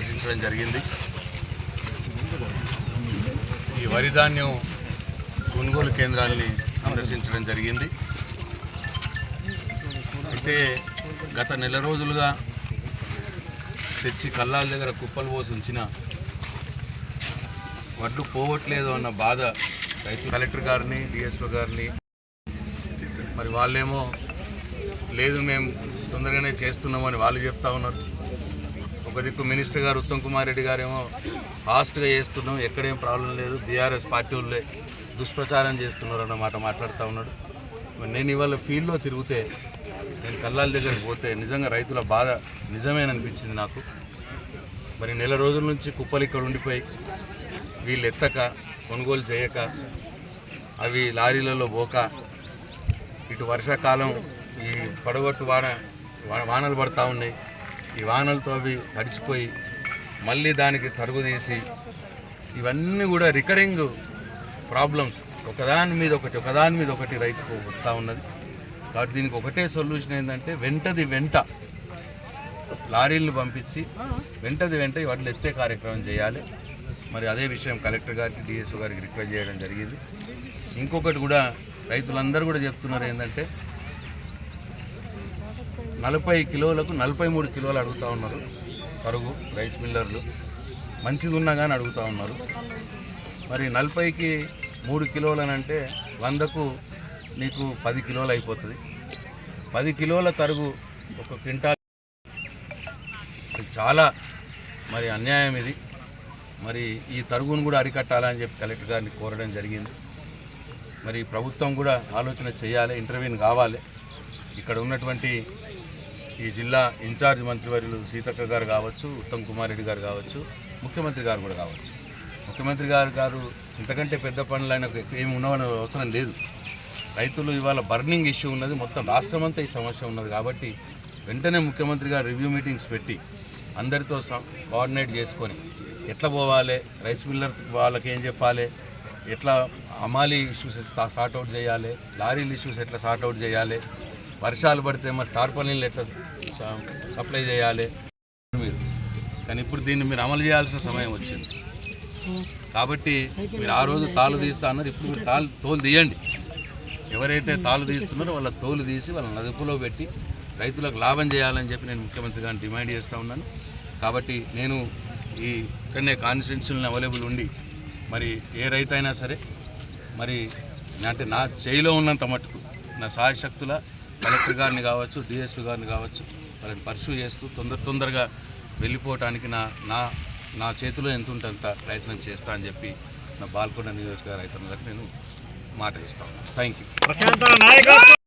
సందర్శించడం జరిగింది. ఈ వరి ధాన్యం కొనుగోలు కేంద్రాలని సందర్శించడం జరిగింది. అయితే గత నెల రోజులుగా తెచ్చి కల్లాల దగ్గర కుప్పలు పోసి ఉంచిన వడ్లు పోవట్లేదు అన్న బాధ రైతు కలెక్టర్ గారిని డిఎస్ఓ గారిని మరి వాళ్ళేమో లేదు మేము తొందరగానే చేస్తున్నామని వాళ్ళు చెప్తా ఉన్నారు. ఒక దిక్కు మినిస్టర్ గారు ఉత్తమ్ కుమార్ రెడ్డి గారేమో ఫాస్ట్గా చేస్తున్నాం, ఎక్కడేం ప్రాబ్లం లేదు, బీఆర్ఎస్ పార్టీ వాళ్ళే దుష్ప్రచారం చేస్తున్నారు అన్నమాట మాట్లాడుతూ ఉన్నాడు. నేను ఇవాళ ఫీల్డ్లో తిరిగితే నేను కల్లాల దగ్గరికి పోతే నిజంగా రైతుల బాధ నిజమేననిపించింది నాకు. మరి నెల రోజుల నుంచి కుప్పలు ఇక్కడ ఉండిపోయి వీళ్ళు ఎత్తక కొనుగోలు చేయక అవి లారీలలో పోక ఇటు వర్షాకాలం ఈ పడగొట్టు వానలు పడతా ఉన్నాయి. ఈ వానలతో అవి తడిచిపోయి మళ్ళీ దానికి తరుగు తీసి ఇవన్నీ కూడా రికరింగ్ ప్రాబ్లమ్స్ ఒకదాని మీద ఒకటి రైతుకు వస్తూ ఉన్నది. కాబట్టి దీనికి ఒకటే సొల్యూషన్ ఏంటంటే వెంట లారీలను పంపించి వెంట వాటిని ఎత్తే కార్యక్రమం చేయాలి. మరి అదే విషయం కలెక్టర్ గారికి డిఎస్ఓ గారికి రిక్వెస్ట్ చేయడం జరిగింది. ఇంకొకటి కూడా రైతులందరూ కూడా చెప్తున్నారు ఏంటంటే 40 కిలోలకు 43 కిలోలు అడుగుతూ ఉన్నారు తరుగు రైస్ మిల్లర్లు, మంచిది ఉన్నా కానీ అడుగుతూ ఉన్నారు. మరి 40కి 3 కిలోలు అని అంటే 100కు నీకు 10 కిలోలు అయిపోతుంది. 10 కిలోల తరుగు ఒక క్వింటాల్ చాలా మరి అన్యాయం ఇది. మరి ఈ తరుగును కూడా అరికట్టాలని చెప్పి కలెక్టర్ గారిని కోరడం జరిగింది. మరి ప్రభుత్వం కూడా ఆలోచన చేయాలి, ఇంటర్వ్యూని కావాలి. ఇక్కడ ఉన్నటువంటి ఈ జిల్లా ఇన్ఛార్జ్ మంత్రివర్యులు సీతక్క గారు కావచ్చు, ఉత్తమ్ కుమార్ రెడ్డి గారు కావచ్చు, ముఖ్యమంత్రి గారు కూడా కావచ్చు. ముఖ్యమంత్రి గారు ఇంతకంటే పెద్ద పనులు ఆయనకు ఏమి ఉన్నవని అవసరం లేదు. రైతులు ఇవాళ బర్నింగ్ ఇష్యూ ఉన్నది, మొత్తం రాష్ట్రం అంతా ఈ సమస్య ఉన్నది. కాబట్టి వెంటనే ముఖ్యమంత్రి గారు రివ్యూ మీటింగ్స్ పెట్టి అందరితో కోఆర్డినేట్ చేసుకొని ఎట్లా పోవాలి, రైస్ మిల్లర్ వాళ్ళకి ఏం చెప్పాలి, ఎట్లా అమాలీ ఇష్యూస్ సార్ట్అవుట్ చేయాలి, లారీల ఇష్యూస్ ఎట్లా సార్ట్అవుట్ చేయాలి, వర్షాలు పడితే మరి టార్పాలిన్లు ఎట్లా సప్లై చేయాలి మీరు. కానీ ఇప్పుడు దీన్ని మీరు అమలు చేయాల్సిన సమయం వచ్చింది. కాబట్టి మీరు ఆ రోజు తాళ్ళు తీస్తా అన్నారు, ఇప్పుడు మీరు తోలు తీయండి. ఎవరైతే తాళ్ళు తీస్తున్నారో వాళ్ళ తోలు తీసి వాళ్ళ అదుపులో పెట్టి రైతులకు లాభం చేయాలని చెప్పి నేను ముఖ్యమంత్రి గారిని డిమాండ్ చేస్తూ ఉన్నాను. కాబట్టి నేను ఇక్కడనే కాన్స్టిట్యున్సీలను అవైలబుల్ ఉండి మరి ఏ రైతు అయినా సరే మరి అంటే నా చేయిలో ఉన్నంత మట్టుకు నా సాయశక్తుల కలెక్టర్ గారిని కావచ్చు, డిఎస్పీ గారిని కావచ్చు వాళ్ళని పర్సూ చేస్తూ తొందరగా వెళ్ళిపోవటానికి నా చేతిలో ఎంత ఉంటే అంత ప్రయత్నం చేస్తా అని చెప్పి నా బాల్కొండ నియోజకవర్గ రైతులందరికీ నేను మాట ఇస్తాను. Thank you.